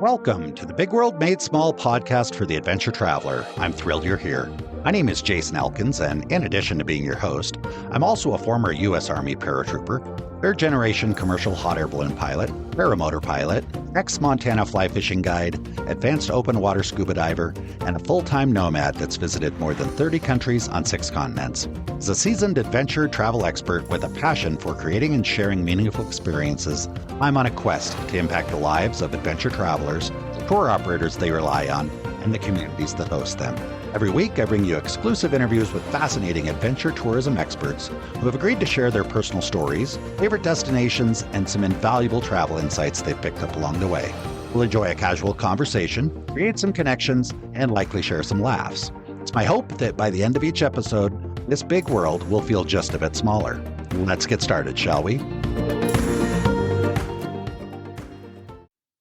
Welcome to the Big World Made Small podcast for the adventure traveler. I'm thrilled you're here. My name is Jason Elkins, and in addition to being your host, I'm also a former U.S. Army paratrooper, third-generation commercial hot air balloon pilot, paramotor pilot, ex-Montana fly fishing guide, advanced open water scuba diver, and a full-time nomad that's visited more than 30 countries on 6 continents. As a seasoned adventure travel expert with a passion for creating and sharing meaningful experiences, I'm on a quest to impact the lives of adventure travelers, the tour operators they rely on, and the communities that host them. Every week, I bring you exclusive interviews with fascinating adventure tourism experts who have agreed to share their personal stories, favorite destinations, and some invaluable travel insights they've picked up along the way. We'll enjoy a casual conversation, create some connections, and likely share some laughs. It's my hope that by the end of each episode, this big world will feel just a bit smaller. Let's get started, shall we?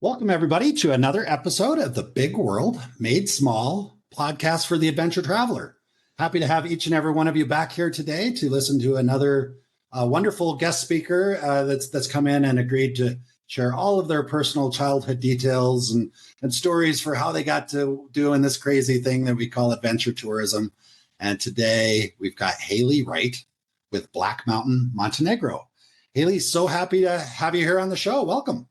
Welcome, everybody, to another episode of the Big World Made Small podcast for the adventure traveler. Happy to have each and every one of you back here today to listen to another wonderful guest speaker that's come in and agreed to share all of their personal childhood details and stories for how they got to doing this crazy thing that we call adventure tourism. And today we've got Hayley Wright with Black Mountain, Montenegro. Hayley, so happy to have you here on the show. Welcome.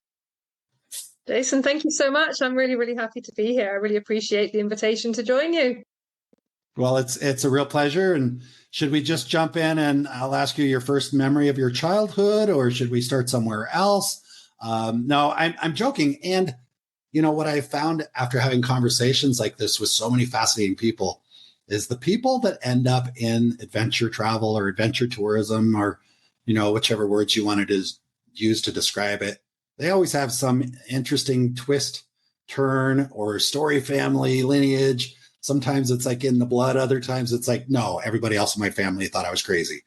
Jason, thank you so much. I'm really, really happy to be here. I really appreciate the invitation to join you. Well, it's a real pleasure. And should we just jump in and I'll ask you your first memory of your childhood, or should we start somewhere else? No, I'm joking. And, you know, what I found after having conversations like this with so many fascinating people is the people that end up in adventure travel or adventure tourism, or, you know, whichever words you wanted to use to describe it. They always have some interesting twist, turn, or story, family, lineage. Sometimes it's like in the blood. Other times it's like, no, everybody else in my family thought I was crazy.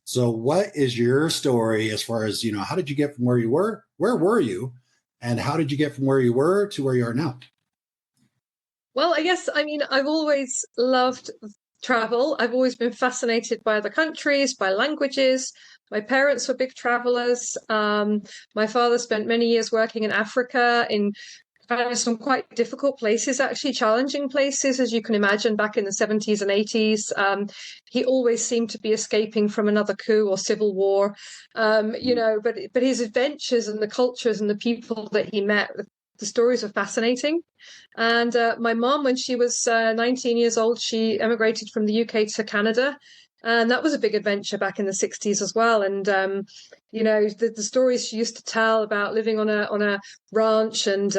So what is your story as far as, you know, how did you get from where you were? Where were you? And how did you get from where you were to where you are now? Well, I've always loved travel. I've always been fascinated by other countries, by languages. My parents were big travelers. My father spent many years working in Africa in kind of some quite difficult places, actually challenging places, as you can imagine, back in the 70s and 80s. He always seemed to be escaping from another coup or civil war, but his adventures and the cultures and the people that he met, the stories were fascinating. And my mom, when she was 19 years old, she emigrated from the UK to Canada. And that was a big adventure back in the 60s as well. And, the stories she used to tell about living on a ranch and,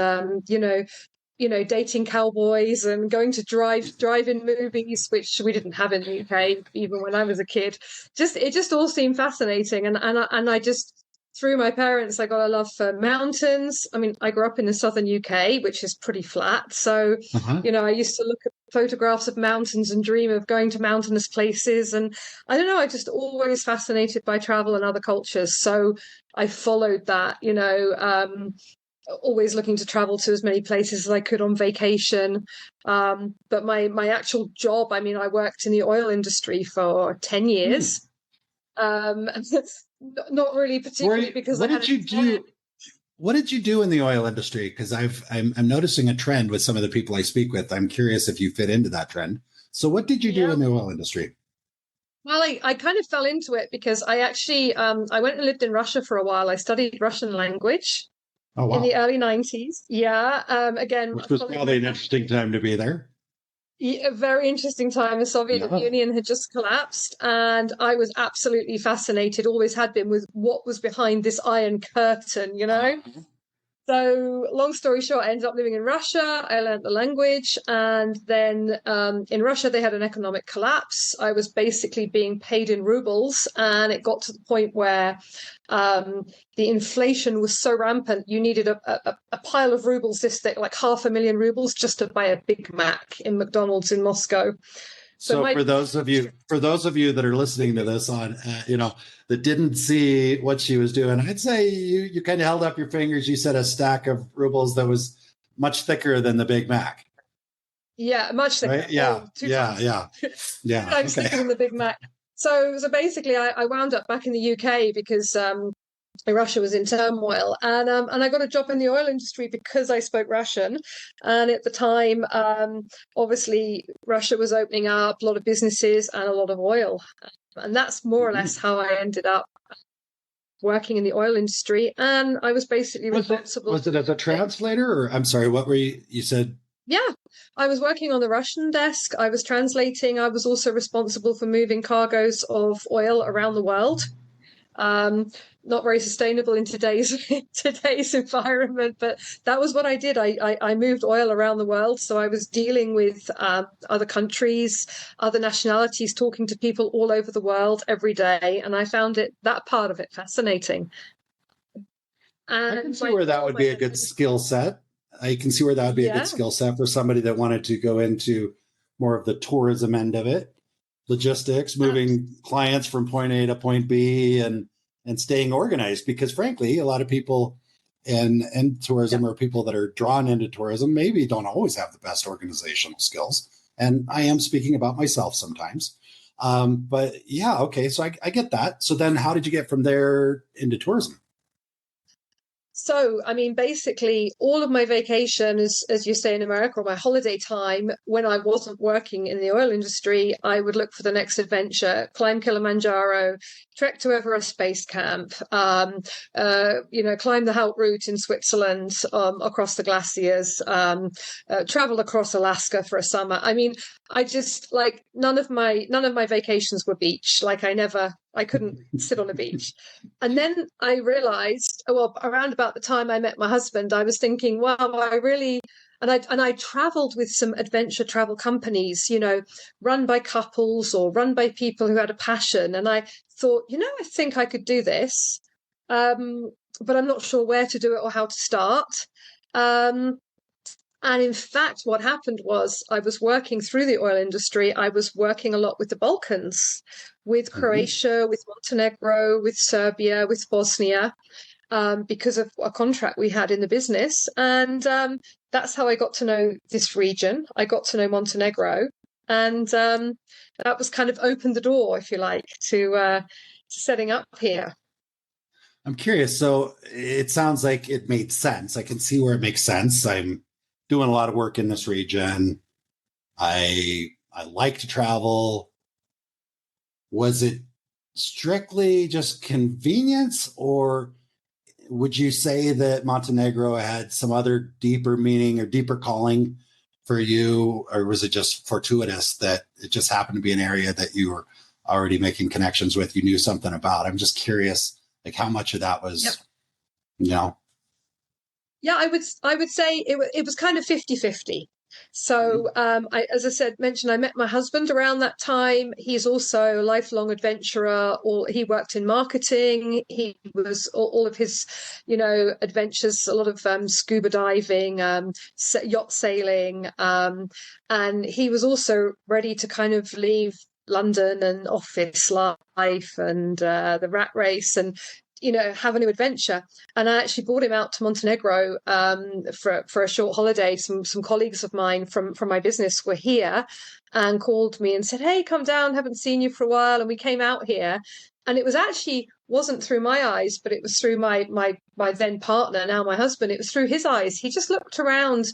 dating cowboys and going to drive-in movies, which we didn't have in the UK, even when I was a kid. It just all seemed fascinating. And I just, through my parents, I got a love for mountains. I mean, I grew up in the southern UK, which is pretty flat. So, I used to look at photographs of mountains and dream of going to mountainous places. And I don't know, I'm just always fascinated by travel and other cultures. So I followed that, always looking to travel to as many places as I could on vacation. But my actual job, I worked in the oil industry for 10 years. Not really particularly because what did you do in the oil industry? Because I'm noticing a trend with some of the people I speak with. I'm curious if you fit into that trend. So what did you do in the oil industry? Well, I kind of fell into it because I actually I went and lived in Russia for a while. I studied Russian language in the early 90s. Which was probably an interesting time to be there. A very interesting time. The Soviet Union had just collapsed, and I was absolutely fascinated, always had been, with what was behind this iron curtain, So long story short, I ended up living in Russia. I learned the language, and then in Russia, they had an economic collapse. I was basically being paid in rubles, and it got to the point where the inflation was so rampant, you needed a pile of rubles this thick, like 500,000 rubles, just to buy a Big Mac in McDonald's in Moscow. So for those of you that are listening to this on, that didn't see what she was doing, I'd say you kind of held up your fingers. You said a stack of rubles that was much thicker than the Big Mac. Yeah, much thicker. Right? Yeah. I'm thicker than the Big Mac. So basically, I wound up back in the UK because Russia was in turmoil, and I got a job in the oil industry because I spoke Russian. And at the time, obviously, Russia was opening up a lot of businesses and a lot of oil, and that's more or less how I ended up working in the oil industry. And I was basically responsible. Was it as a translator, or I'm sorry, what were you said? Yeah, I was working on the Russian desk. I was translating. I was also responsible for moving cargoes of oil around the world. Not very sustainable in today's environment, but that was what I did. I moved oil around the world, so I was dealing with other countries, other nationalities, talking to people all over the world every day, and I found that part of it fascinating. And I can see where that would be a good skill set. I can see where that would be a good skill set for somebody that wanted to go into more of the tourism end of it. Logistics, moving clients from point A to point B, and staying organized, because frankly, a lot of people in tourism or people that are drawn into tourism maybe don't always have the best organizational skills. And I am speaking about myself sometimes. But yeah, okay. So I get that. So then how did you get from there into tourism? So, I mean, basically, all of my vacation, as you say in America, or my holiday time, when I wasn't working in the oil industry, I would look for the next adventure, climb Kilimanjaro, trek to Everest Base Camp, climb the Haute Route in Switzerland, across the glaciers, travel across Alaska for a summer. I mean, I just none of my vacations were beach. I couldn't sit on a beach. And then I realized, around about the time I met my husband, I was thinking, wow, I traveled with some adventure travel companies, run by couples or run by people who had a passion. And I thought, I think I could do this, but I'm not sure where to do it or how to start. And in fact, what happened was I was working through the oil industry. I was working a lot with the Balkans, with Croatia, with Montenegro, with Serbia, with Bosnia, because of a contract we had in the business. And that's how I got to know this region. I got to know Montenegro. And that was kind of opened the door, if you like, to setting up here. I'm curious. So it sounds like it made sense. I can see where it makes sense. I'm doing a lot of work in this region. I like to travel. Was it strictly just convenience, or would you say that Montenegro had some other deeper meaning or deeper calling for you, or was it just fortuitous that it just happened to be an area that you were already making connections with, you knew something about? I'm just curious, how much of that was, Yeah, I would say it was kind of 50-50. So, as I mentioned, I met my husband around that time. He's also a lifelong adventurer. He worked in marketing. He was all of his, adventures, a lot of scuba diving, yacht sailing, and he was also ready to kind of leave London and office life and the rat race and have a new adventure. And I actually brought him out to Montenegro for a short holiday. Some colleagues of mine from my business were here and called me and said, "Hey, come down, haven't seen you for a while." And we came out here, and it wasn't through my eyes, but it was through my then partner, now my husband. It was through his eyes. He just looked around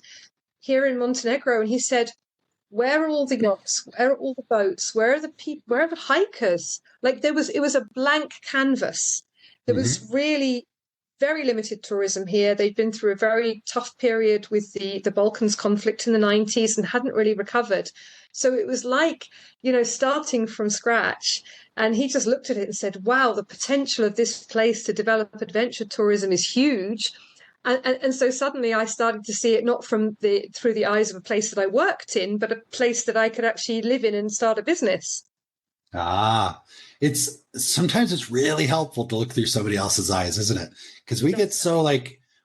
here in Montenegro and he said, "Where are all the yachts? Where are all the boats? Where are the people? Where are the hikers?" It was a blank canvas. There was really very limited tourism here. They'd been through a very tough period with the Balkans conflict in the 90s and hadn't really recovered. So it was starting from scratch. And he just looked at it and said, wow, the potential of this place to develop adventure tourism is huge. And so suddenly I started to see it not through the eyes of a place that I worked in, but a place that I could actually live in and start a business. Sometimes it's really helpful to look through somebody else's eyes, isn't it? Because we get so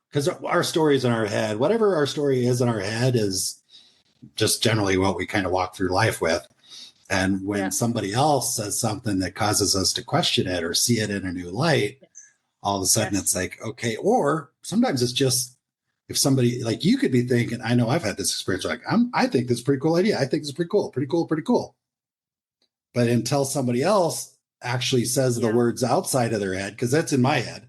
because our stories in our head, whatever our story is in our head is just generally what we kind of walk through life with. And when somebody else says something that causes us to question it or see it in a new light, all of a sudden it's like, okay. Or sometimes it's just, if somebody you could be thinking, I know I've had this experience, I think this is a pretty cool idea. I think it's pretty cool. But until somebody else actually says the words outside of their head, because that's in my head,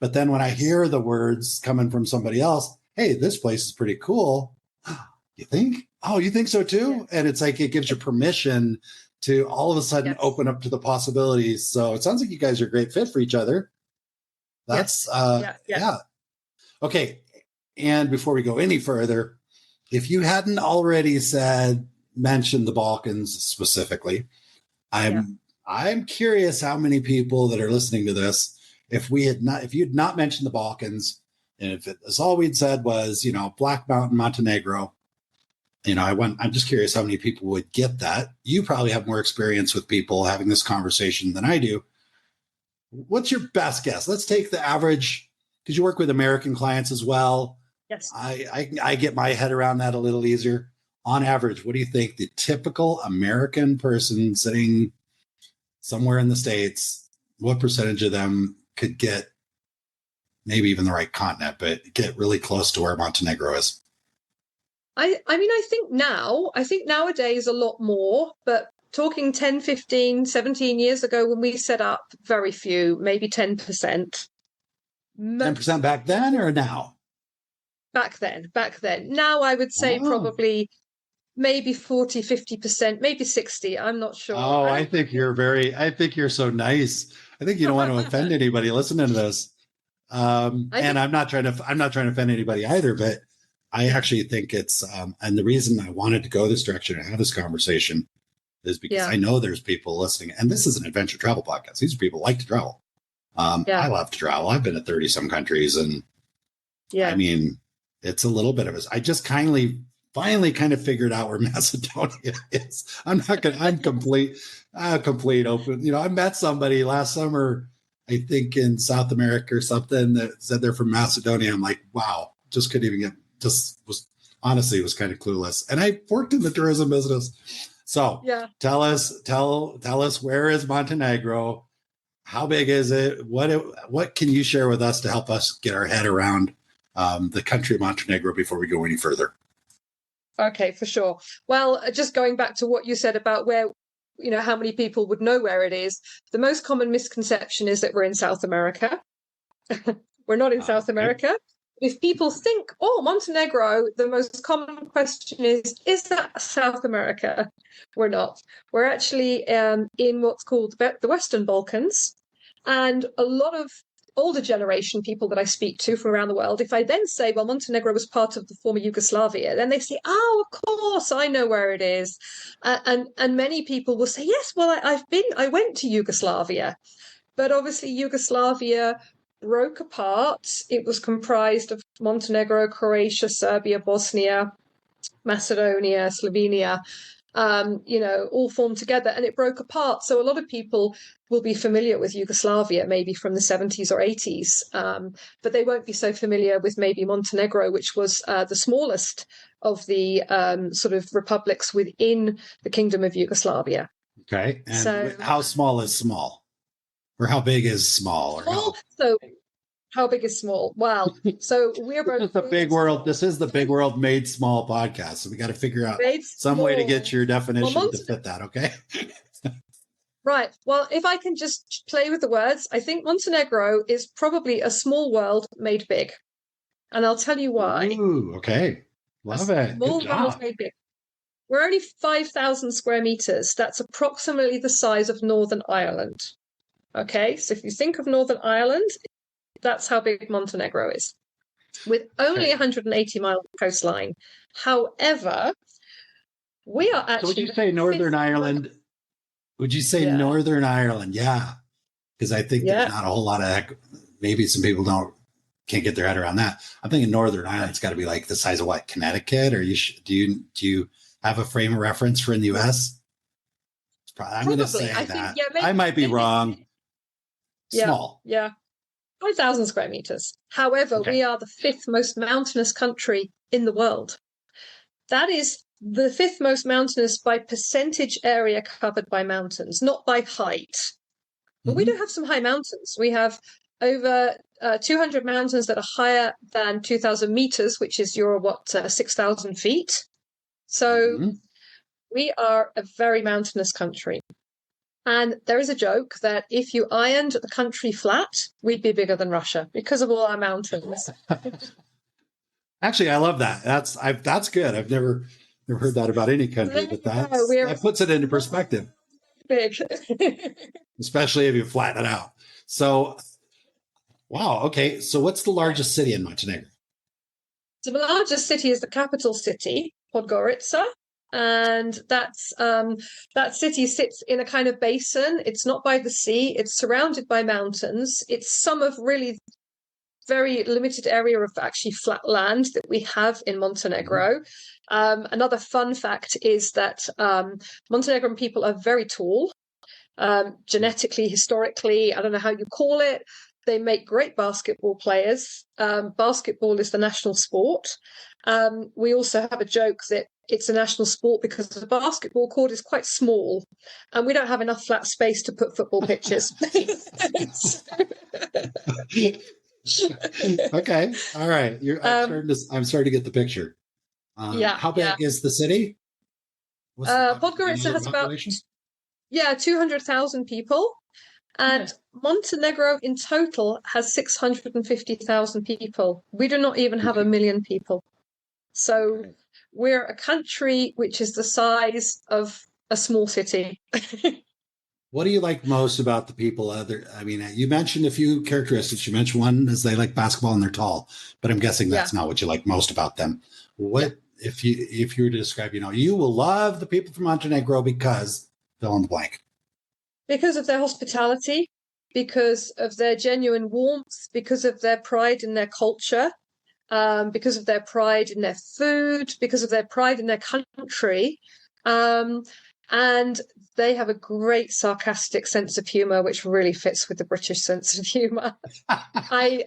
But then when I hear the words coming from somebody else, hey, this place is pretty cool. You think? Oh, you think so too? Yeah. And it's like it gives you permission to all of a sudden open up to the possibilities. So it sounds like you guys are a great fit for each other. That's yeah. Okay. And before we go any further, if you hadn't already mentioned the Balkans specifically, I'm curious how many people that are listening to this, if you'd not mentioned the Balkans, and if all we'd said was, Black Mountain, Montenegro, I'm just curious how many people would get that. You probably have more experience with people having this conversation than I do. What's your best guess? Let's take the average, because you work with American clients as well. Yes. I get my head around that a little easier. On average, what do you think the typical American person sitting somewhere in the States, what percentage of them could get, maybe even the right continent, but get really close to where Montenegro is? I think nowadays a lot more, but talking 10, 15, 17 years ago when we set up, very few, maybe 10%. 10% back then or now? Back then. Now I would say probably maybe 40, 50%, maybe 60. I'm not sure. Oh, I think you're so nice. I think you don't want to offend anybody listening to this. And I'm not trying to offend anybody either, but I actually think it's, and the reason I wanted to go this direction and have this conversation is because I know there's people listening, and this is an adventure travel podcast. These are people who like to travel. I love to travel. I've been to 30 some countries, and I mean, it's a little bit of a, I just finally kind of figured out where Macedonia is. I'm complete open. I met somebody last summer, I think in South America or something, that said they're from Macedonia. I'm like, wow, just couldn't even was kind of clueless. And I worked in the tourism business. So tell us, where is Montenegro? How big is it? What can you share with us to help us get our head around the country of Montenegro before we go any further? Okay, for sure. Well, just going back to what you said about where, how many people would know where it is. The most common misconception is that we're in South America. We're not in South America. If people think, Montenegro, the most common question is that South America? We're not. We're actually in what's called the Western Balkans. And a lot of older generation people that I speak to from around the world, if I then say, well, Montenegro was part of the former Yugoslavia, then they say, oh, of course, I know where it is. And many people will say, yes, well, I went to Yugoslavia. But obviously Yugoslavia broke apart. It was comprised of Montenegro, Croatia, Serbia, Bosnia, Macedonia, Slovenia, all formed together, and it broke apart. So a lot of people will be familiar with Yugoslavia, maybe from the 70s or 80s, but they won't be so familiar with maybe Montenegro, which was the smallest of the sort of republics within the Kingdom of Yugoslavia. Okay. And how small is small? Or how big is small? How big is small? Wow. So we're both. This is the big world. This is the big world made small podcast. So we got to figure out some way to get your definition to fit that. Okay. Right. Well, if I can just play with the words, I think Montenegro is probably a small world made big. And I'll tell you why. Ooh, okay. Love it. Small world made big. We're only 5,000 square meters. That's approximately the size of Northern Ireland. Okay. So if you think of Northern Ireland, that's how big Montenegro is, with only 180 mile coastline. However, we are actually. So would you say Northern Ireland? Would you say Northern Ireland? Yeah, because I think there's not a whole lot of. Maybe some people can't get their head around that. I'm thinking Northern Ireland's got to be like the size of what, Connecticut, or do you have a frame of reference for in the U.S.? I'm going to say that. I might be wrong. Small. Yeah. 5,000 square meters. However, we are the fifth most mountainous country in the world. That is the fifth most mountainous by percentage area covered by mountains, not by height. But we do have some high mountains. We have over 200 mountains that are higher than 2,000 meters, which is 6,000 feet. So we are a very mountainous country. And there is a joke that if you ironed the country flat, we'd be bigger than Russia because of all our mountains. Actually, I love that. That's good. I've never heard that about any country, but that puts it into perspective. Big. Especially if you flatten it out. So, wow. Okay. So what's the largest city in Montenegro? So the largest city is the capital city, Podgorica. And that city sits in a kind of basin. It's not by the sea. It's surrounded by mountains. It's some of really very limited area of actually flat land that we have in Montenegro. Another fun fact is that Montenegrin people are very tall. Genetically, historically, I don't know how you call it. They make great basketball players. Basketball is the national sport. We also have a joke that it's a national sport because the basketball court is quite small and we don't have enough flat space to put football pitches. Okay. All right. I'm starting to get the picture. How big is the city? Podgorica has about 200,000 people. And Montenegro in total has 650,000 people. We do not even have 1 million people. So we're a country which is the size of a small city. What do you like most about the people? You mentioned a few characteristics. You mentioned one is they like basketball and they're tall, but I'm guessing that's not what you like most about them. If you were to describe, you will love the people from Montenegro because fill in the blank. Because of their hospitality, because of their genuine warmth, because of their pride in their culture, because of their pride in their food, because of their pride in their country. And they have a great sarcastic sense of humor, which really fits with the British sense of humor. I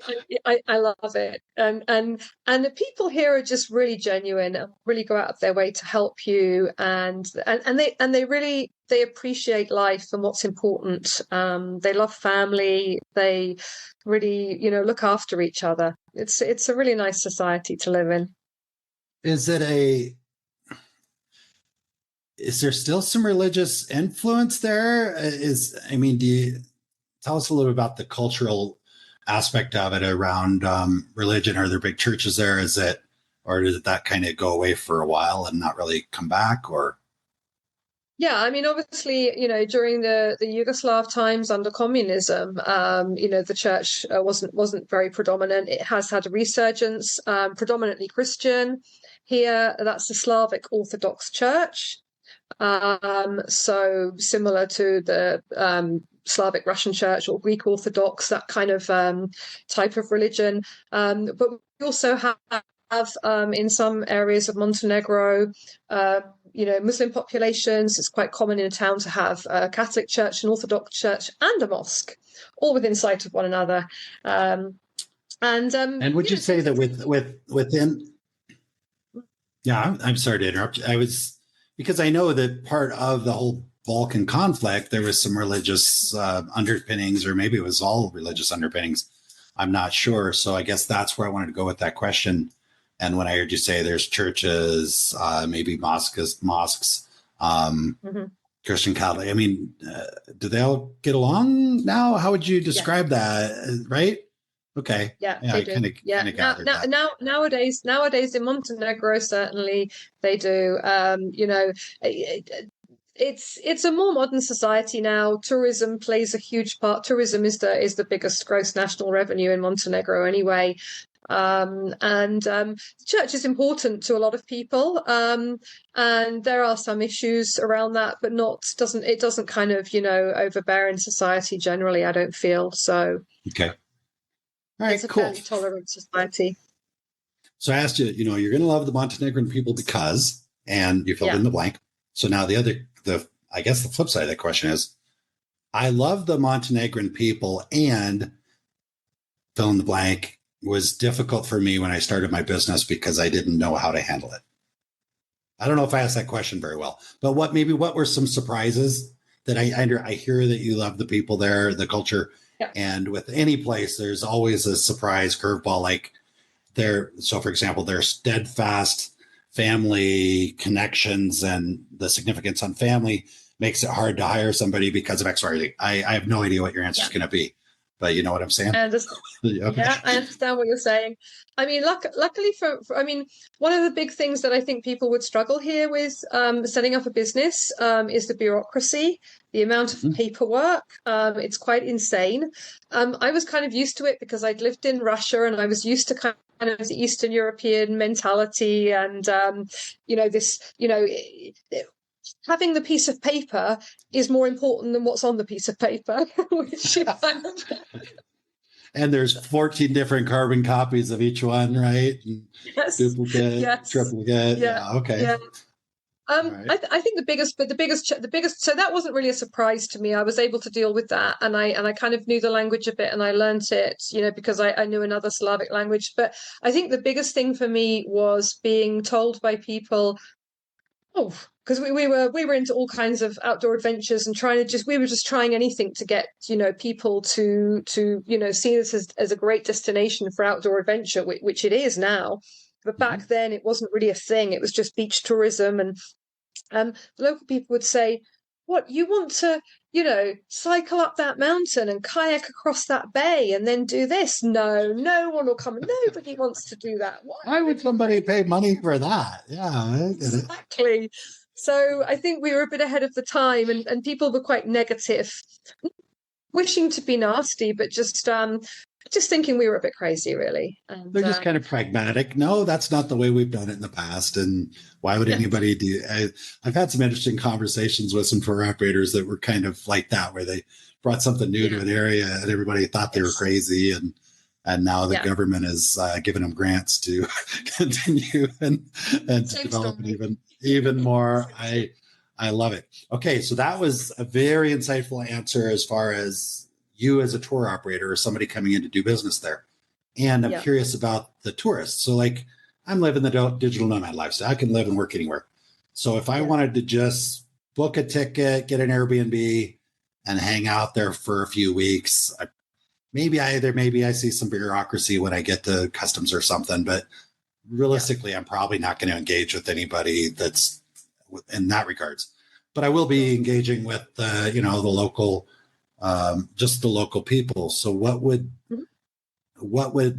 love it. And the people here are just really genuine and really go out of their way to help you. And they appreciate life and what's important. They love family. They really, look after each other. It's a really nice society to live in. Is there still some religious influence there? Do you tell us a little bit about the cultural aspect of it around religion? Are there big churches there? Or did that kind of go away for a while and not really come back? Or yeah, obviously, during the Yugoslav times under communism, the church wasn't very predominant. It has had a resurgence, predominantly Christian. Here, that's the Slavic Orthodox Church. So similar to the Slavic Russian Church or Greek Orthodox, that kind of type of religion. But we also have in some areas of Montenegro, Muslim populations. It's quite common in a town to have a Catholic church, an Orthodox church, and a mosque, all within sight of one another. And would you say that within? Yeah, I'm sorry to interrupt. Because I know that part of the whole Balkan conflict, there was some religious underpinnings, or maybe it was all religious underpinnings. I'm not sure. So I guess that's where I wanted to go with that question. And when I heard you say there's churches, maybe mosques, Christian Catholic, do they all get along now? How would you describe that? Right? Okay. Yeah, I kind of gathered that. Nowadays in Montenegro, certainly they do. It's a more modern society now. Tourism plays a huge part. Tourism is the biggest gross national revenue in Montenegro anyway. The church is important to a lot of people. And there are some issues around that, but it doesn't kind of, overbear in society generally, I don't feel. So okay. All right, it's a cool. fairly tolerant society. So I asked you, you're going to love the Montenegrin people because, and you filled in the blank. So now I guess the flip side of that question is, I love the Montenegrin people and fill in the blank was difficult for me when I started my business because I didn't know how to handle it. I don't know if I asked that question very well, but what were some surprises that I hear that you love the people there, the culture. Yeah. And with any place, there's always a surprise curveball. Like so for example, their steadfast family connections and the significance on family makes it hard to hire somebody because of X, Y, or Z. I have no idea what your answer is going to be, but you know what I'm saying? Okay. Yeah, I understand what you're saying. I mean, luckily I mean, one of the big things that I think people would struggle here with setting up a business is the bureaucracy, the amount of paperwork. It's quite insane. I was kind of used to it because I'd lived in Russia and I was used to kind of the Eastern European mentality and, having the piece of paper is more important than what's on the piece of paper, which kind of and there's 14 different carbon copies of each one, right? And yes, duplicate, yes, triplicate. Yeah. Okay. Yeah. Right. I think the biggest. So that wasn't really a surprise to me. I was able to deal with that, and I kind of knew the language a bit, and I learnt it, because I knew another Slavic language. But I think the biggest thing for me was being told by people, oh, because we were into all kinds of outdoor adventures and we were just trying anything to get people to see this as a great destination for outdoor adventure, which it is now. But back then, it wasn't really a thing. It was just beach tourism. And the local people would say, what, you want to, cycle up that mountain and kayak across that bay and then do this? No one will come. Nobody wants to do that. Why would somebody pay money for that? Yeah, I get it. Exactly. So I think we were a bit ahead of the time and people were quite negative, wishing to be nasty, but just thinking we were a bit crazy, really. And, they're just kind of pragmatic. No, that's not the way we've done it in the past. And why would anybody do? I've had some interesting conversations with some tour operators that were kind of like that, where they brought something new to an area and everybody thought they were crazy. And now the government is giving them grants to continue and to develop it even more. I love it. Okay, so that was a very insightful answer as far as you as a tour operator or somebody coming in to do business there. And I'm curious about the tourists. So like I'm living the digital nomad lifestyle. I can live and work anywhere. So if I wanted to just book a ticket, get an Airbnb and hang out there for a few weeks, maybe I see some bureaucracy when I get to customs or something, but realistically, I'm probably not going to engage with anybody that's in that regards. But I will be engaging with the local, just the local people. So what would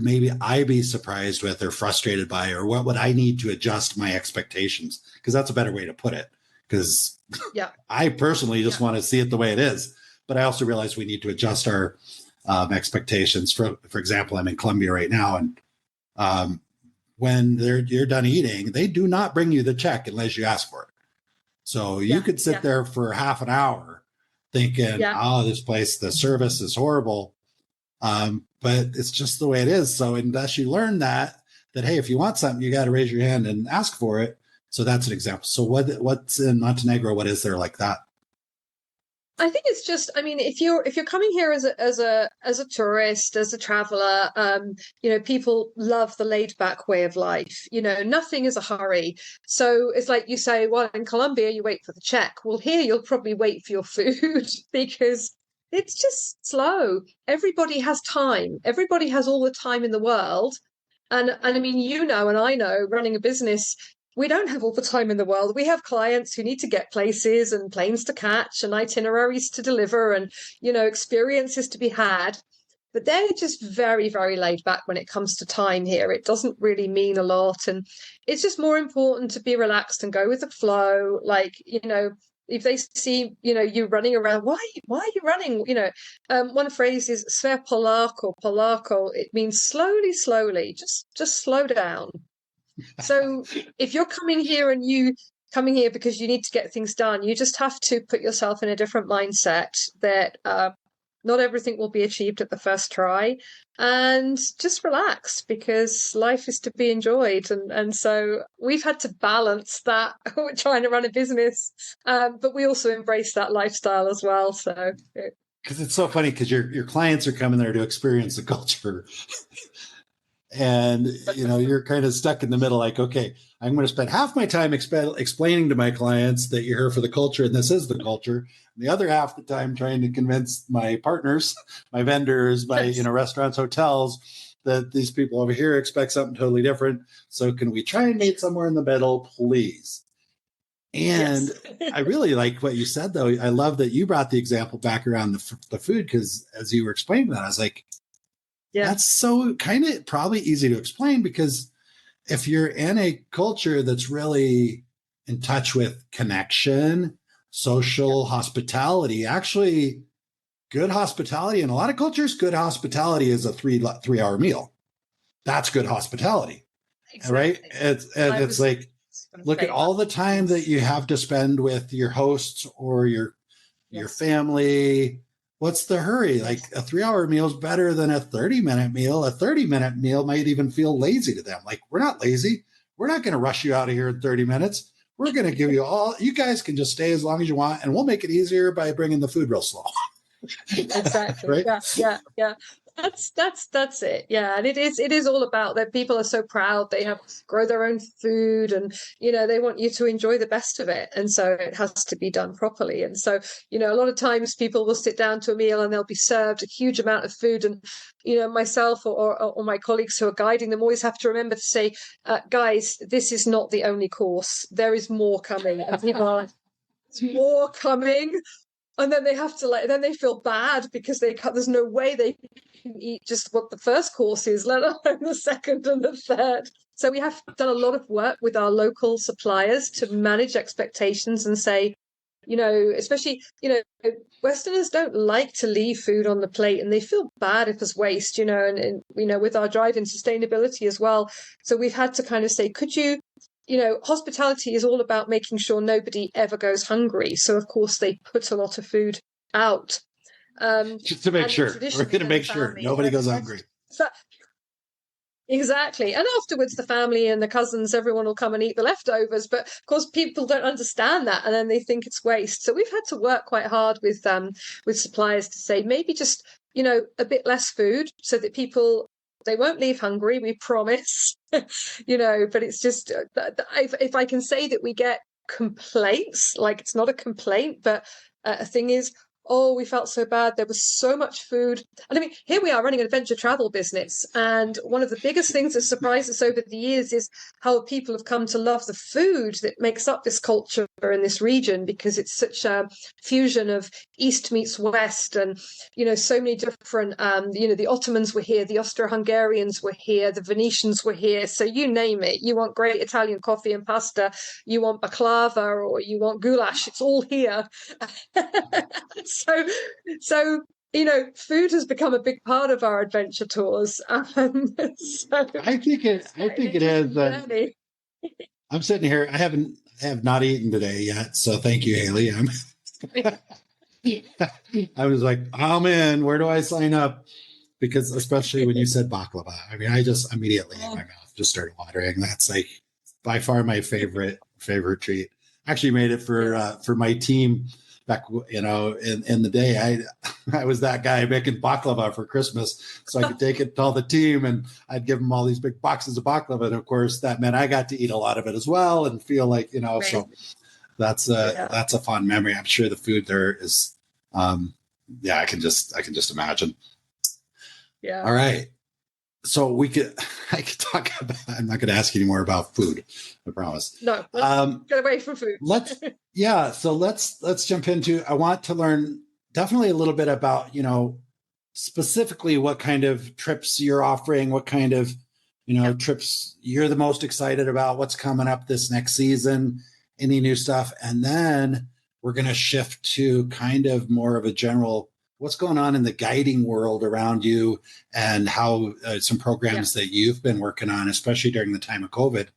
maybe I be surprised with or frustrated by, or what would I need to adjust my expectations? Because that's a better way to put it. Because I personally just want to see it the way it is, but I also realize we need to adjust our expectations. For example, I'm in Colombia right now, and when you're done eating, they do not bring you the check unless you ask for it. So you could sit there for half an hour thinking, this place, the service is horrible. But it's just the way it is. So unless you learn that, hey, if you want something, you got to raise your hand and ask for it. So that's an example. So what's in Montenegro? What is there like that? I think it's just, I mean, if you're coming here as a tourist, as a traveler, people love the laid back way of life. Nothing is a hurry. So it's like you say, well, in Colombia, you wait for the check. Well, here you'll probably wait for your food because it's just slow. Everybody has time. Everybody has all the time in the world. And I mean, and I know, running a business, we don't have all the time in the world. We have clients who need to get places and planes to catch and itineraries to deliver and, experiences to be had. But they're just very, very laid back when it comes to time here. It doesn't really mean a lot. And it's just more important to be relaxed and go with the flow. Like, if they see, you running around, why are you running? One phrase is sve polako. It means slowly, just slow down. So if you're coming here because you need to get things done, you just have to put yourself in a different mindset that not everything will be achieved at the first try, and just relax because life is to be enjoyed. And so we've had to balance that. We're trying to run a business, but we also embrace that lifestyle as well. So because it's so funny because your clients are coming there to experience the culture. And, you're kind of stuck in the middle, like, okay, I'm going to spend half my time explaining to my clients that you're here for the culture and this is the culture. And the other half the time trying to convince my partners, my vendors, my, restaurants, hotels, that these people over here expect something totally different. So can we try and meet somewhere in the middle, please? And Yes. I really like what you said, though. I love that you brought the example back around the food, because as you were explaining that, I was like, Yeah. that's so kind of probably easy to explain, because if you're in a culture that's really in touch with connection, social hospitality, actually good hospitality in a lot of cultures, good hospitality is a 3 hour meal. That's good hospitality, right? Exactly. It's like, look at all the time that you have to spend with your hosts or your Yes. family. What's the hurry? Like, a 3 hour meal is better than a 30-minute meal. A 30-minute meal might even feel lazy to them. Like, we're not lazy. We're not going to rush you out of here in 30 minutes. We're going to give you all, you guys can just stay as long as you want, and we'll make it easier by bringing the food real slow. Exactly. Right? Yeah. That's it. Yeah. And it is all about that. People are so proud. They have grow their own food, and they want you to enjoy the best of it. And so it has to be done properly. And so, a lot of times people will sit down to a meal and they'll be served a huge amount of food. And, myself or my colleagues who are guiding them always have to remember to say, guys, this is not the only course. There is more coming. And people are like, there's more coming. And then they have to then they feel bad because there's no way they can eat just what the first course is, let alone the second and the third. So we have done a lot of work with our local suppliers to manage expectations and say, especially, Westerners don't like to leave food on the plate, and they feel bad if it's waste, and with our drive in sustainability as well. So we've had to kind of say, could you, hospitality is all about making sure nobody ever goes hungry. So of course they put a lot of food out. Just to make sure. We're going to make sure nobody goes hungry. So, exactly. And afterwards, the family and the cousins, everyone will come and eat the leftovers. But of course, people don't understand that, and then they think it's waste. So we've had to work quite hard with suppliers to say, maybe just, a bit less food so that they won't leave hungry, we promise. But it's just, if I can say that we get complaints, like, it's not a complaint, but a thing is, oh, we felt so bad. There was so much food. And I mean, here we are running an adventure travel business. And one of the biggest things that surprised us over the years is how people have come to love the food that makes up this culture in this region, because it's such a fusion of East meets West. And, so many different, the Ottomans were here, the Austro-Hungarians were here, the Venetians were here. So you name it. You want great Italian coffee and pasta, you want baklava, or you want goulash. It's all here. So food has become a big part of our adventure tours. I think it is. I'm sitting here. I have not eaten today yet, so thank you, Hayley. I was like, I'm in. Where do I sign up? Because especially when you said baklava, I mean, I just immediately in my mouth just started watering. That's like by far my favorite treat. Actually made it for my team back, in the day. I was that guy making baklava for Christmas, so I could take it to all the team, and I'd give them all these big boxes of baklava. And of course, that meant I got to eat a lot of it as well, and feel like, Right. So that's a fond memory. I'm sure the food there is, I can just imagine. Yeah. All right. So I could talk about, I'm not going to ask you any more about food, I promise. No, let's get away from food. So let's jump into, I want to learn definitely a little bit about, specifically what kind of trips you're offering, what kind of, trips you're the most excited about, what's coming up this next season, any new stuff. And then we're going to shift to kind of more of a general, what's going on in the guiding world around you, and how some programs that you've been working on, especially during the time of COVID,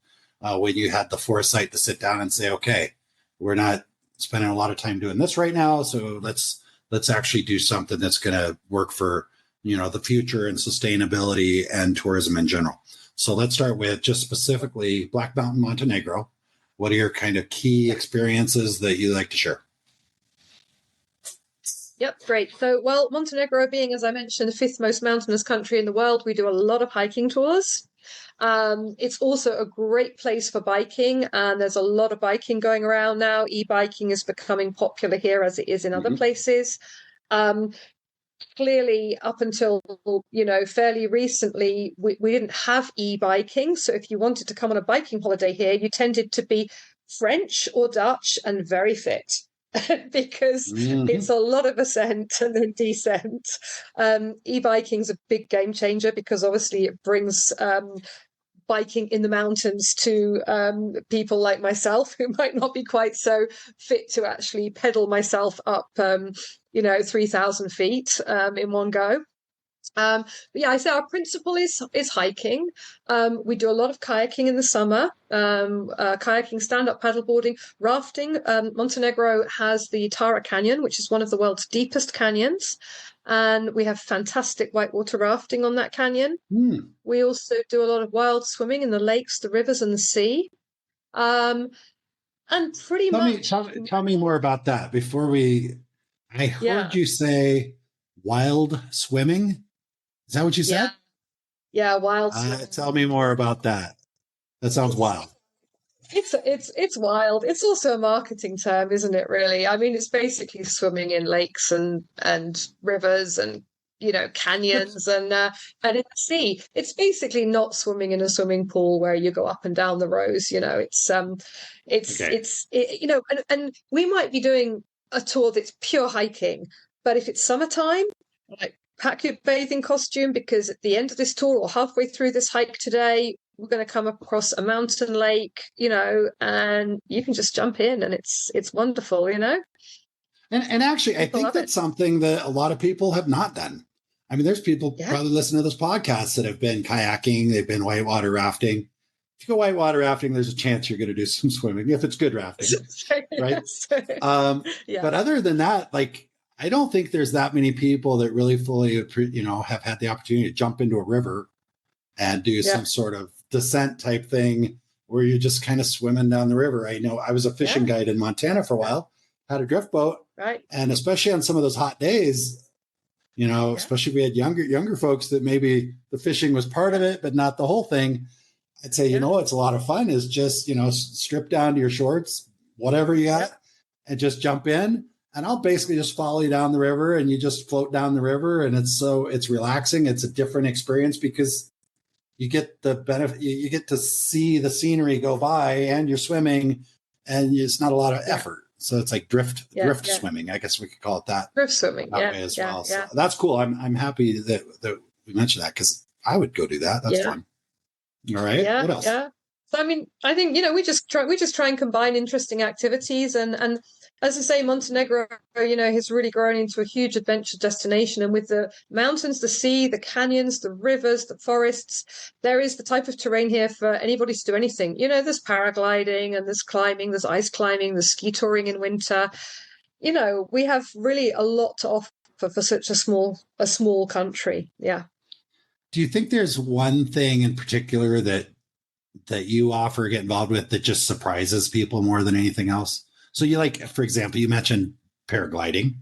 when you had the foresight to sit down and say, okay, we're not spending a lot of time doing this right now, so let's actually do something that's going to work for, the future and sustainability and tourism in general. So let's start with just specifically Black Mountain, Montenegro. What are your kind of key experiences that you like to share? Yep, great. So, Montenegro being, as I mentioned, the fifth most mountainous country in the world, we do a lot of hiking tours. It's also a great place for biking, and there's a lot of biking going around now. E-biking is becoming popular here as it is in other places. Clearly, up until fairly recently, we didn't have e-biking. So if you wanted to come on a biking holiday here, you tended to be French or Dutch, and very fit. Because it's a lot of ascent and then descent. E-biking's a big game changer because obviously it brings biking in the mountains to people like myself who might not be quite so fit to actually pedal myself up 3,000 feet in one go. But yeah, I say our principle is hiking. We do a lot of kayaking in the summer, kayaking, stand-up paddleboarding, rafting. Montenegro has the Tara Canyon, which is one of the world's deepest canyons, and we have fantastic whitewater rafting on that canyon. We also do a lot of wild swimming in the lakes, the rivers, and the sea. And pretty much... Tell me more about that. I heard you say wild swimming. Is that what you said? Yeah, wild swimming. Tell me more about that. That sounds wild. It's wild. It's also a marketing term, isn't it, really? I mean, it's basically swimming in lakes and rivers and canyons and in the sea. It's basically not swimming in a swimming pool where you go up and down the rows. And we might be doing a tour that's pure hiking, but if it's summertime, like, pack your bathing costume, because at the end of this tour or halfway through this hike today, we're going to come across a mountain lake, and you can just jump in and it's wonderful, And actually, I think that's something that a lot of people have not done. I mean, there's people probably listening to this podcast that have been kayaking, they've been whitewater rafting. If you go whitewater rafting, there's a chance you're going to do some swimming if it's good rafting, right? But other than that, I don't think there's that many people that really fully, have had the opportunity to jump into a river and do some sort of descent type thing where you're just kind of swimming down the river. I know I was a fishing guide in Montana for a while, had a drift boat, right? And especially on some of those hot days, especially if we had younger folks that maybe the fishing was part of it, but not the whole thing. I'd say, it's a lot of fun is just, strip down to your shorts, whatever you got, and just jump in. And I'll basically just follow you down the river and you just float down the river. And it's relaxing. It's a different experience because you get the benefit, you get to see the scenery go by and you're swimming and it's not a lot of effort. So it's like drift swimming. I guess we could call it that. Drift swimming. That way as well. So that's cool. I'm happy that we mentioned that because I would go do that. That's fun. All right. Yeah. What else? Yeah. So, I mean, I think, we just try and combine interesting activities and as I say, Montenegro, has really grown into a huge adventure destination. And with the mountains, the sea, the canyons, the rivers, the forests, there is the type of terrain here for anybody to do anything. There's paragliding and there's climbing, there's ice climbing, there's ski touring in winter. We have really a lot to offer for such a small country. Yeah. Do you think there's one thing in particular that you offer, get involved with, that just surprises people more than anything else? So for example, you mentioned paragliding.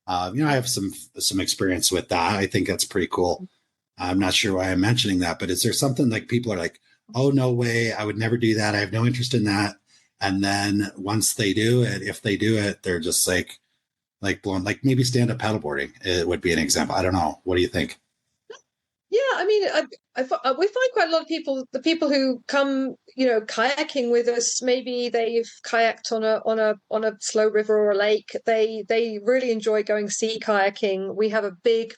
I have some experience with that. I think that's pretty cool. I'm not sure why I'm mentioning that, but is there something like people are like, oh, no way, I would never do that. I have no interest in that. And then once they do it, if they do it, they're just like blown, like maybe stand-up paddleboarding. It would be an example. I don't know. What do you think? Yeah, I mean, we find quite a lot of people, the people who come, kayaking with us, maybe they've kayaked on a slow river or a lake. They really enjoy going sea kayaking. We have a big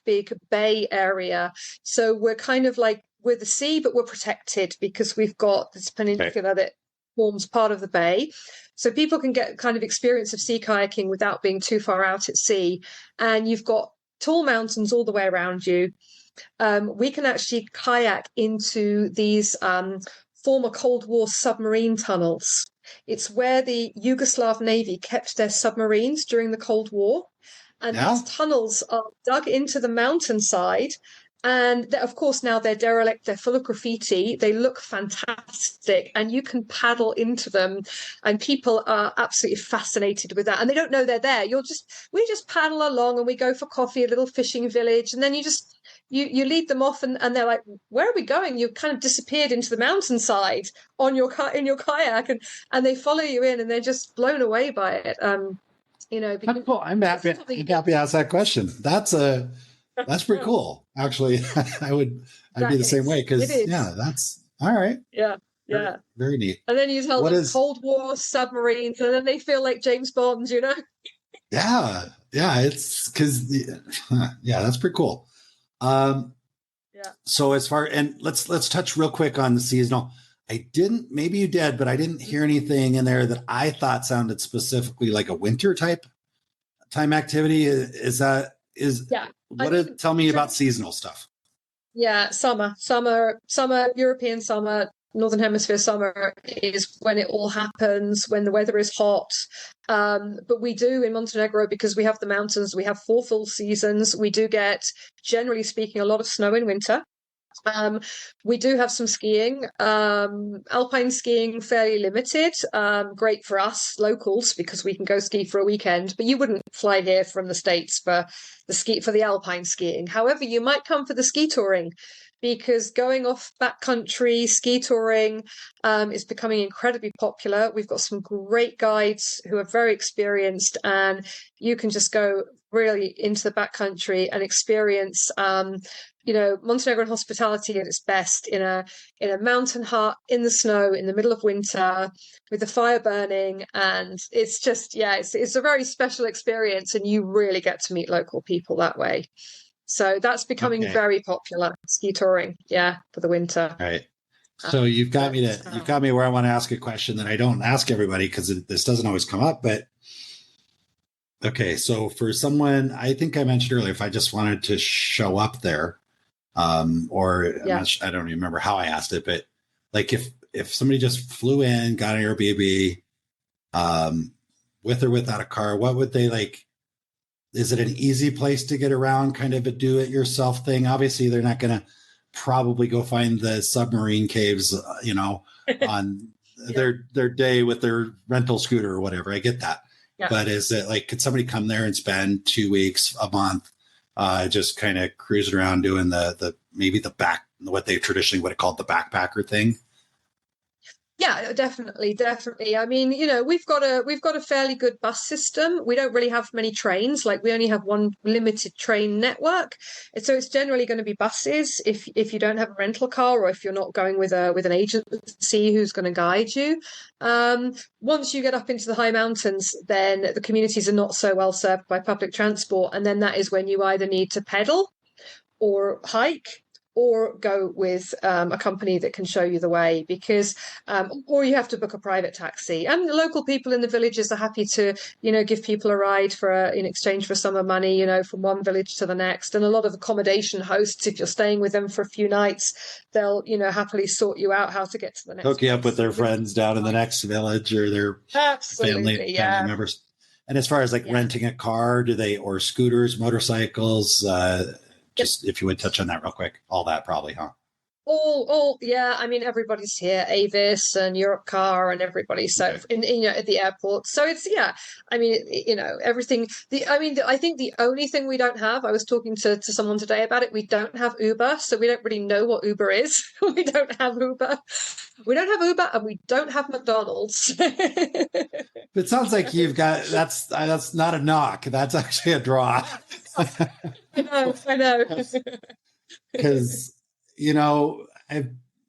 bay area, so we're kind of like we're the sea, but we're protected because we've got this peninsula that forms part of the bay. So people can get kind of experience of sea kayaking without being too far out at sea. And you've got tall mountains all the way around you. We can actually kayak into these former Cold War submarine tunnels. It's where the Yugoslav Navy kept their submarines during the Cold War. And these tunnels are dug into the mountainside. And of course, now they're derelict, they're full of graffiti, they look fantastic, and you can paddle into them. And people are absolutely fascinated with that. And they don't know they're there. We just paddle along and we go for coffee, a little fishing village, and then you lead them off and they're like, where are we going? You've kind of disappeared into the mountainside in your kayak, and they follow you in and they're just blown away by it. Cool. I'm happy to ask that question. That's pretty cool. Actually, I'd be the same way because that's all right. Yeah. Very, Yeah. very neat. And then you tell What them is? Cold War submarines, and then they feel like James Bond, you know? Yeah, yeah. It's because yeah, that's pretty cool. Um, Yeah. so as far and let's touch real quick on the seasonal. I didn't. Maybe you did, but I didn't hear anything in there that I thought sounded specifically like a winter type time activity. Is that is Yeah. I what? mean, Tell me about seasonal stuff. yeah, summer, European summer, Northern Hemisphere summer is when it all happens, when the weather is hot. But we do in Montenegro, because we have the mountains, we have 4 full seasons. We do get, generally speaking, a lot of snow in winter. Um, we do have some skiing, alpine skiing, fairly limited. Great for us locals because we can go ski for a weekend. But you wouldn't fly here from the States for the alpine skiing. However, you might come for the ski touring, because going off backcountry ski touring is becoming incredibly popular. We've got some great guides who are very experienced, and you can just go really into the backcountry and experience Montenegrin hospitality at its best in a mountain hut in the snow in the middle of winter with the fire burning, and it's just it's a very special experience, and you really get to meet local people that way. So that's becoming Okay. very popular, ski touring, for the winter. All right. So you've got me where I want to ask a question that I don't ask everybody because this doesn't always come up, but okay. So for someone, I think I mentioned earlier, if I just wanted to show up there, or I don't even remember how I asked it, but like if somebody just flew in, got an Airbnb, with or without a car, what would they like? Is it an easy place to get around, kind of a do it yourself thing? Obviously, they're not going to probably go find the submarine caves, on their day with their rental scooter or whatever. I get that. Yeah. But is it like, could somebody come there and spend 2 weeks, a month, just kind of cruising around doing maybe what they traditionally would have called the backpacker thing? Yeah, definitely. I mean, we've got a fairly good bus system. We don't really have many trains. Like, we only have one limited train network, so it's generally going to be buses. If you don't have a rental car, or if you're not going with an agency who's going to guide you. Once you get up into the high mountains, then the communities are not so well served by public transport, and then that is when you either need to pedal or hike, or go with a company that can show you the way, because or you have to book a private taxi. And the local people in the villages are happy to give people a ride in exchange for some money, from one village to the next. And a lot of accommodation hosts, if you're staying with them for a few nights, they'll happily sort you out how to get to the next hook you up with their friends down in the next village, or their family members. And as far as renting a car, or scooters, motorcycles, just if you would touch on that real quick, all that probably, huh? I mean, everybody's here, Avis and Europcar and everybody. So at the airport. So it's, I mean, everything. I think the only thing we don't have, I was talking to someone today about it, we don't have Uber. So we don't really know what Uber is. We don't have Uber. We don't have Uber, and we don't have McDonald's. It sounds like that's not a knock. That's actually a draw. I know. Because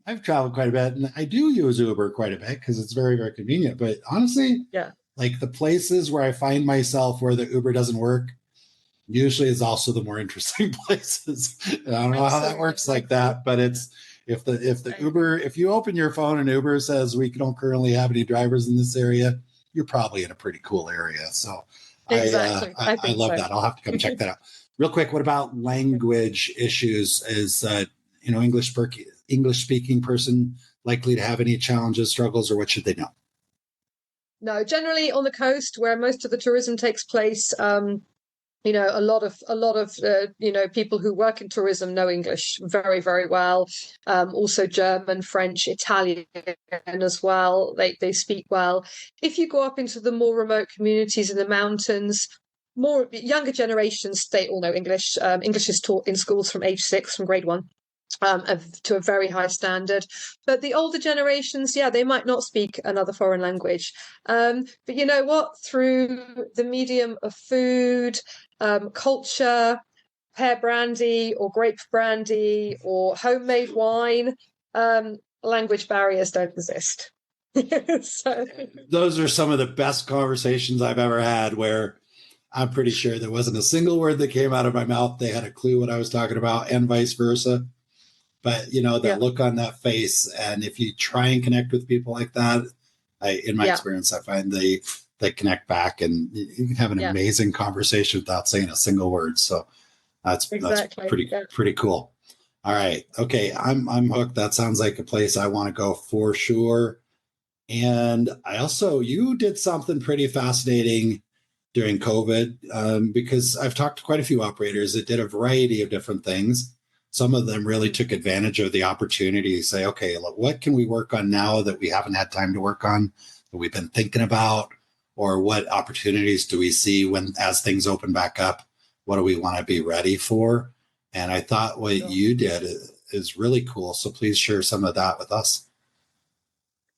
I've traveled quite a bit, and I do use Uber quite a bit because it's very, very convenient. But honestly, like the places where I find myself where the Uber doesn't work usually is also the more interesting places. And I don't know how that works like that, but it's if you open your phone and Uber says we don't currently have any drivers in this area, you're probably in a pretty cool area. So exactly. I love that. I'll have to come check that out. Real quick, what about language issues? Is English speaking person likely to have any challenges, struggles, or what should they know? No, generally on the coast where most of the tourism takes place, a lot of people who work in tourism know English very, very well. Also German, French, Italian as well. They speak well. If you go up into the more remote communities in the mountains, more younger generations, they all know English. English is taught in schools from age 6, from grade 1. To a very high standard. But the older generations, they might not speak another foreign language. But you know what? Through the medium of food, culture, pear brandy or grape brandy or homemade wine, language barriers don't exist. So those are some of the best conversations I've ever had, where I'm pretty sure there wasn't a single word that came out of my mouth. They had a clue what I was talking about, and vice versa. But that look on that face, and if you try and connect with people like that, in my experience, I find they connect back, and you can have an amazing conversation without saying a single word. So that's pretty cool. All right, okay, I'm hooked. That sounds like a place I want to go for sure. And you did something pretty fascinating during COVID, because I've talked to quite a few operators that did a variety of different things. Some of them really took advantage of the opportunity to say, okay, look, what can we work on now that we haven't had time to work on, that we've been thinking about, or what opportunities do we see as things open back up? What do we want to be ready for? And I thought what you did is really cool. So please share some of that with us.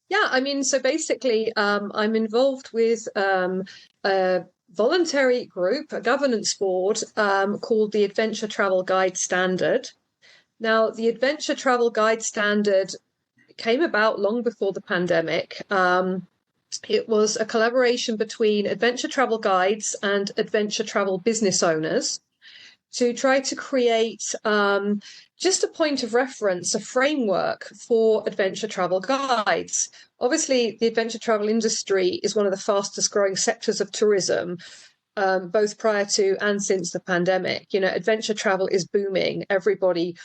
Yeah, I mean, so basically, I'm involved with a voluntary group, a governance board called the Adventure Travel Guide Standard. Now, the Adventure Travel Guide Standard came about long before the pandemic. It was a collaboration between adventure travel guides and adventure travel business owners to try to create just a point of reference, a framework for adventure travel guides. Obviously, the adventure travel industry is one of the fastest growing sectors of tourism, both prior to and since the pandemic. Adventure travel is booming. Everybody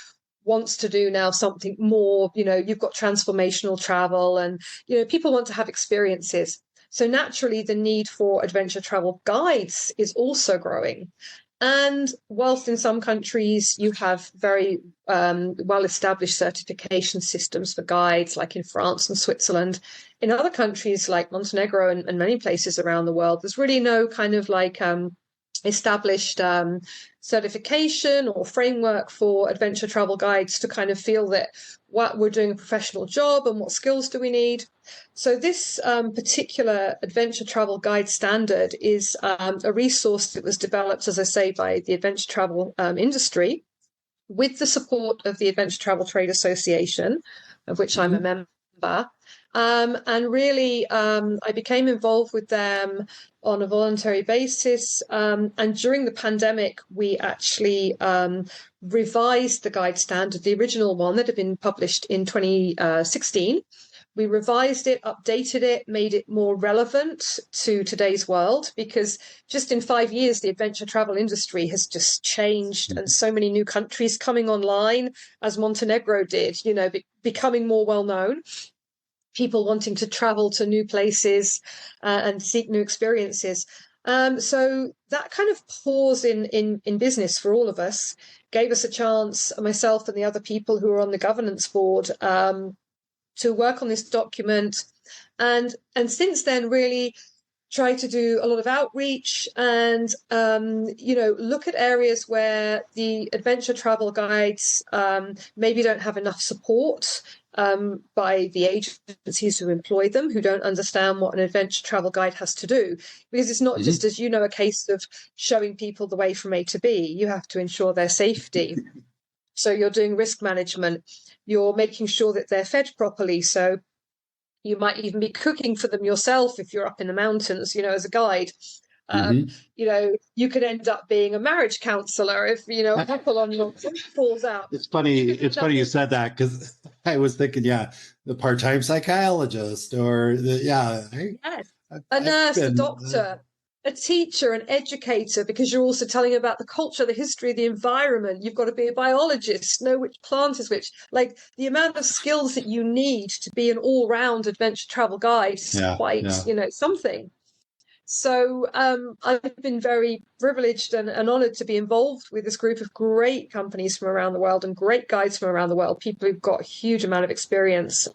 wants to do now something more. You've got transformational travel, and people want to have experiences. So naturally, the need for adventure travel guides is also growing. And whilst in some countries you have very well-established certification systems for guides, like in France and Switzerland, in other countries like Montenegro and many places around the world, there's really no kind of established certification or framework for adventure travel guides to kind of feel that we're doing a professional job, and what skills do we need. So this particular adventure travel guide standard is a resource that was developed, as I say, by the adventure travel industry with the support of the Adventure Travel Trade Association, of which I'm a member. And really, I became involved with them on a voluntary basis. And during the pandemic, we actually revised the guide standard, the original one that had been published in 2016. We revised it, updated it, made it more relevant to today's world, because just in 5 years, the adventure travel industry has just changed, and so many new countries coming online, as Montenegro did, becoming more well known. People wanting to travel to new places and seek new experiences. So that kind of pause in business for all of us gave us a chance, myself and the other people who were on the governance board, to work on this document. And since then, really try to do a lot of outreach and, look at areas where the adventure travel guides maybe don't have enough support by the agencies who employ them, who don't understand what an adventure travel guide has to do. Because it's not just, as a case of showing people the way from A to B. You have to ensure their safety. So you're doing risk management. You're making sure that they're fed properly. So you might even be cooking for them yourself if you're up in the mountains, as a guide. You could end up being a marriage counselor if, a couple on your falls out. It's funny you said that, because I was thinking, the part-time psychologist, or a nurse, a doctor, a teacher, an educator, because you're also telling about the culture, the history, the environment. You've got to be a biologist, know which plant is which. Like, the amount of skills that you need to be an all-round adventure travel guide is quite, something. So I've been very privileged and honoured to be involved with this group of great companies from around the world and great guides from around the world, people who've got a huge amount of experience.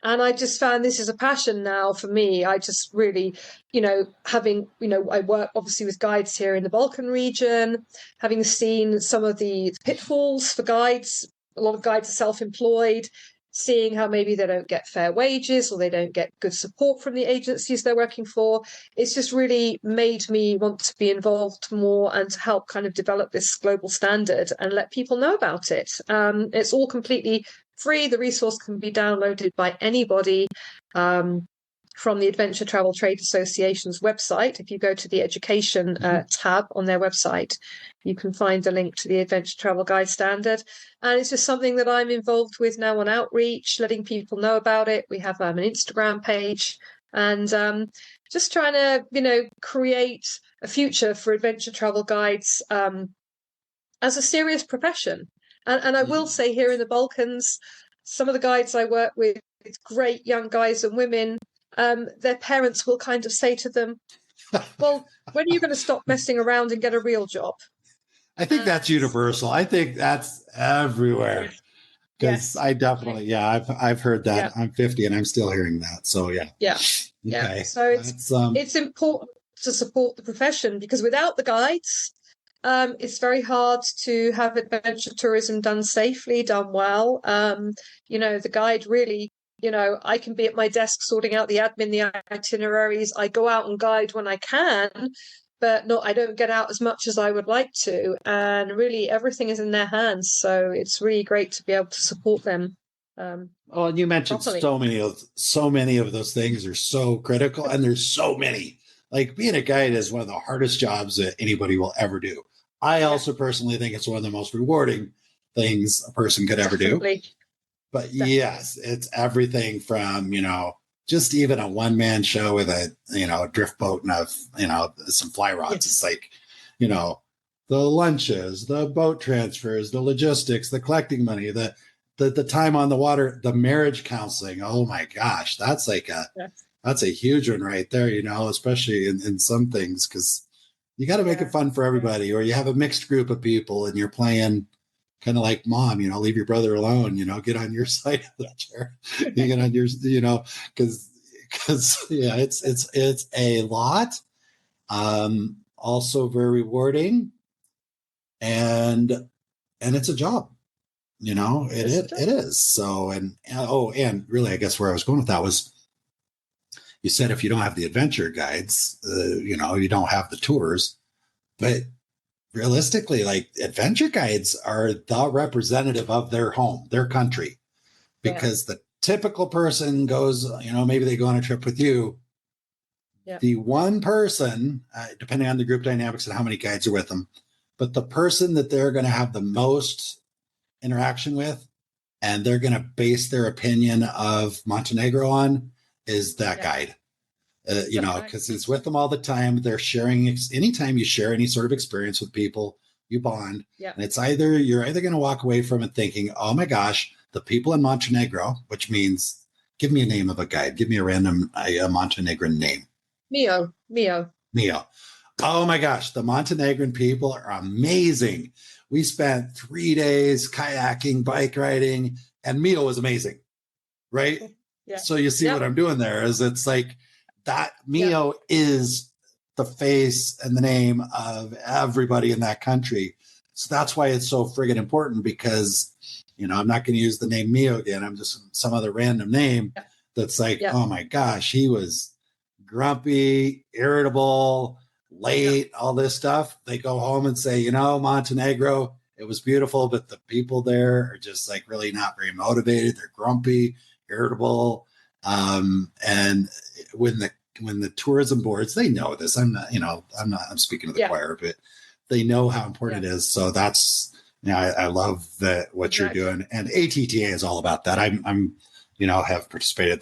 And I just found this is a passion now for me. I just really, I work obviously with guides here in the Balkan region, having seen some of the pitfalls for guides. A lot of guides are self-employed, seeing how maybe they don't get fair wages or they don't get good support from the agencies they're working for. It's just really made me want to be involved more and to help kind of develop this global standard and let people know about it. It's all completely free. The resource can be downloaded by anybody from the Adventure Travel Trade Association's website. If you go to the education tab on their website, you can find the link to the Adventure Travel Guide Standard. And it's just something that I'm involved with now on outreach, letting people know about it. We have an Instagram page, and just trying to, create a future for adventure travel guides as a serious profession. And I will say, here in the Balkans, some of the guides I work with, it's great young guys and women, their parents will kind of say to them, well, when are you going to stop messing around and get a real job? I think that's universal. I think that's everywhere. Because I definitely, I've heard that. I'm 50 and I'm still hearing that. So okay. So it's important to support the profession, because without the guides, it's very hard to have adventure tourism done safely, done well. The guide really, I can be at my desk sorting out the admin, the itineraries. I go out and guide when I can, but I don't get out as much as I would like to. And really, everything is in their hands. So it's really great to be able to support them. And you mentioned properly. so many of those things are so critical, and there's so many. Like, being a guide is one of the hardest jobs that anybody will ever do. I also personally think it's one of the most rewarding things a person could ever do. But yes, it's everything from, just even a one-man show with a drift boat and some fly rods. Yes. It's like, the lunches, the boat transfers, the logistics, the collecting money, the time on the water, the marriage counseling. Oh my gosh, that's like that's a huge one right there, especially in some things, because you got to make it fun for everybody. Or you have a mixed group of people and you're playing kind of like mom, leave your brother alone, get on your side of the chair, you get on yours, because it's a lot. Also very rewarding, and it's a job, it is. So, and really, I guess where I was going with that was, you said if you don't have the adventure guides, you don't have the tours, but realistically, like, adventure guides are the representative of their home, their country, because the typical person goes, maybe they go on a trip with you. The one person, depending on the group dynamics and how many guides are with them, but the person that they're going to have the most interaction with, and they're going to base their opinion of Montenegro on, is that guide. Because it's with them all the time. They're sharing. Anytime you share any sort of experience with people, you bond. And it's you're either going to walk away from it thinking, oh my gosh, the people in Montenegro, which means, give me a name of a guide. Give me a random Montenegrin name. Mio. Oh my gosh, the Montenegrin people are amazing. We spent 3 days kayaking, bike riding, and Mio was amazing, right? So you see what I'm doing there is, it's like, that Mio is the face and the name of everybody in that country. So that's why it's so friggin' important, because, I'm not going to use the name Mio again. I'm just some other random name that's like, oh my gosh, he was grumpy, irritable, late, all this stuff. They go home and say, Montenegro, it was beautiful, but the people there are just like really not very motivated. They're grumpy, irritable. And when the tourism boards, they know this. I'm speaking to the choir, but they know how important it is. So that's, I love that what you're doing, and ATTA is all about that. I'm have participated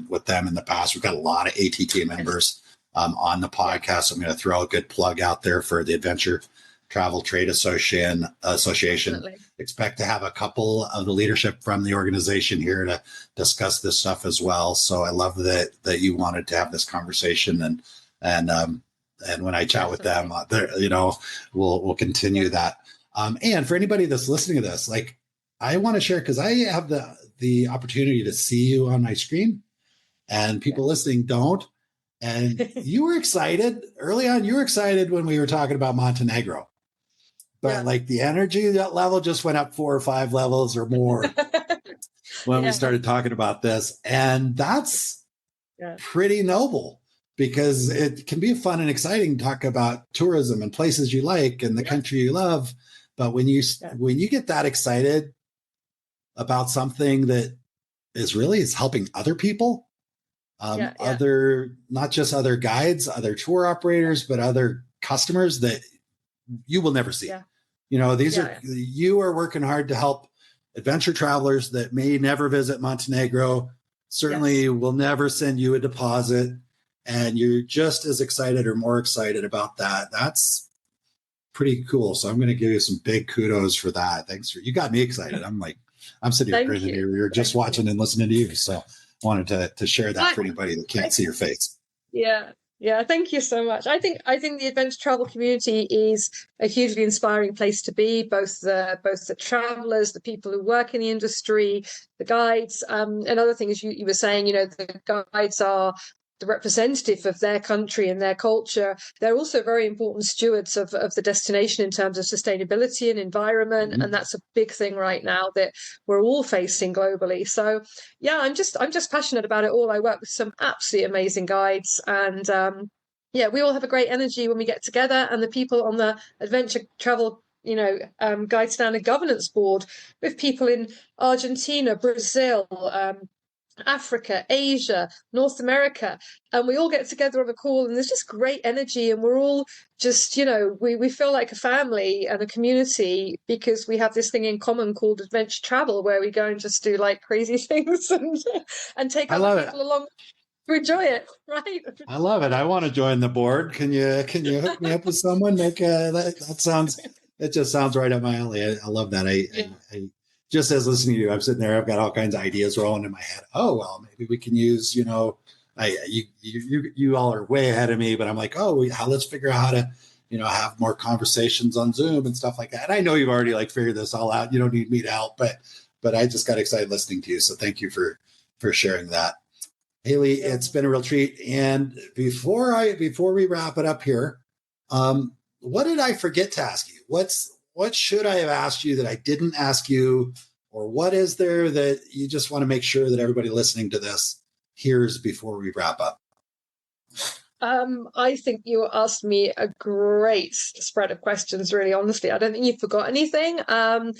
with them in the past. We've got a lot of ATTA members on the podcast. So I'm going to throw a good plug out there for the Adventure Travel Trade Association. Definitely. Expect to have a couple of the leadership from the organization here to discuss this stuff as well. So I love that you wanted to have this conversation, and when I chat with them, we'll continue that. And for anybody that's listening to this, like, I want to share, because I have the opportunity to see you on my screen, and people listening don't. And you were excited early on. You were excited when we were talking about Montenegro. But like, the energy level just went up 4 or 5 levels or more when we started talking about this. And that's pretty noble, because it can be fun and exciting to talk about tourism and places you like and the country you love. But when you get that excited, about something that is helping other people, other, not just other guides, other tour operators, but other customers that you will never see. Yeah. You are working hard to help adventure travelers that may never visit Montenegro, certainly will never send you a deposit, and you're just as excited or more excited about that. That's pretty cool. So I'm going to give you some big kudos for that. You got me excited. I'm sitting here grinning here. You're just watching and listening to you. So wanted to share that for anybody that can't see your face. Yeah. Yeah, thank you so much. I think the adventure travel community is a hugely inspiring place to be. Both the travelers, the people who work in the industry, the guides. Another thing is you were saying, the guides are the representative of their country and their culture. They're also very important stewards of the destination in terms of sustainability and environment, and that's a big thing right now that we're all facing globally. So yeah, I'm just passionate about it all. I work with some absolutely amazing guides, and we all have a great energy when we get together. And the people on the adventure travel guide standard governance board, with people in Argentina, Brazil, Africa, Asia, North America, and we all get together on a call, and there's just great energy, and we're all just, we feel like a family and a community because we have this thing in common called adventure travel, where we go and just do like crazy things and take other people along to enjoy it, right? I love it. I want to join the board. Can you hook me up with someone? It just sounds right up my alley. I love that. I just as listening to you, I'm sitting there, I've got all kinds of ideas rolling in my head. Oh, well, maybe we can use, you all are way ahead of me, but I'm like, let's figure out how to, have more conversations on Zoom and stuff like that. And I know you've already figured this all out. You don't need me to help, but I just got excited listening to you. So thank you for sharing that. Hayley, It's been a real treat. And before we wrap it up here, what did I forget to ask you? What should I have asked you that I didn't ask you? Or what is there that you just want to make sure that everybody listening to this hears before we wrap up? I think you asked me a great spread of questions, really, honestly. I don't think you forgot anything. I'm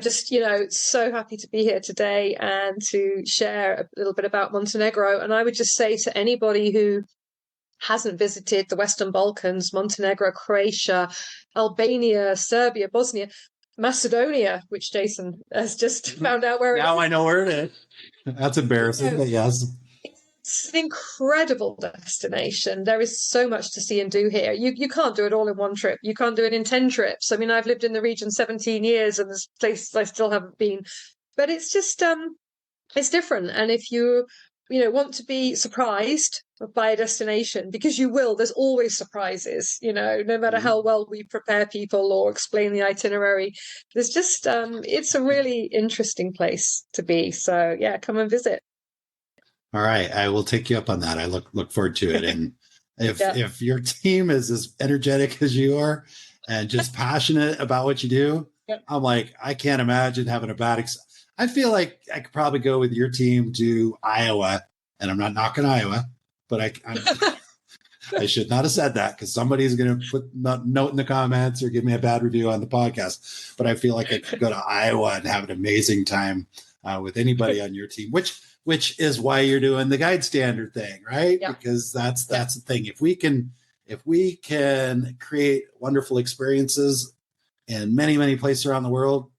just, so happy to be here today and to share a little bit about Montenegro. And I would just say to anybody who hasn't visited the Western Balkans, Montenegro, Croatia, Albania, Serbia, Bosnia, Macedonia, which Jason has just found out where it is. Now I know where it is. That's embarrassing, but yes. It's an incredible destination. There is so much to see and do here. You can't do it all in one trip. You can't do it in 10 trips. I mean, I've lived in the region 17 years and there's places I still haven't been. But it's just, it's different. And if you want to be surprised by a destination, because you will, there's always surprises, no matter how well we prepare people or explain the itinerary. There's just, it's a really interesting place to be. So yeah, come and visit. All right. I will take you up on that. I look forward to it. And if your team is as energetic as you are and just passionate about what you do, I'm like, I can't imagine having a bad I feel like I could probably go with your team to Iowa, and I'm not knocking Iowa, but I should not have said that because somebody's going to put a note in the comments or give me a bad review on the podcast. But I feel like I could go to Iowa and have an amazing time with anybody on your team, which is why you're doing the guide standard thing, right? Yeah. Because that's the thing. If we can create wonderful experiences in many, many places around the world,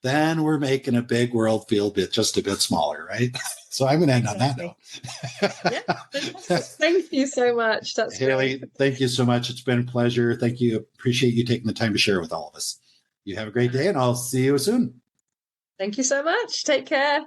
then we're making a big world feel just a bit smaller, right? So I'm going to end on that note. Thank you so much. That's Hayley, thank you so much. It's been a pleasure. Thank you. Appreciate you taking the time to share with all of us. You have a great day, and I'll see you soon. Thank you so much. Take care.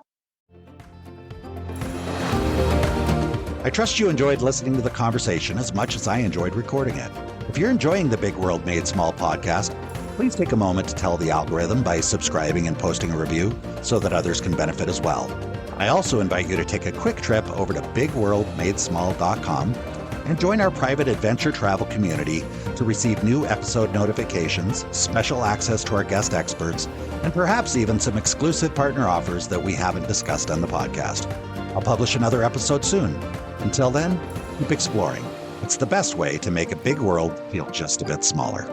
I trust you enjoyed listening to the conversation as much as I enjoyed recording it. If you're enjoying the Big World Made Small podcast, please take a moment to tell the algorithm by subscribing and posting a review so that others can benefit as well. I also invite you to take a quick trip over to bigworldmadesmall.com and join our private adventure travel community to receive new episode notifications, special access to our guest experts, and perhaps even some exclusive partner offers that we haven't discussed on the podcast. I'll publish another episode soon. Until then, keep exploring. It's the best way to make a big world feel just a bit smaller.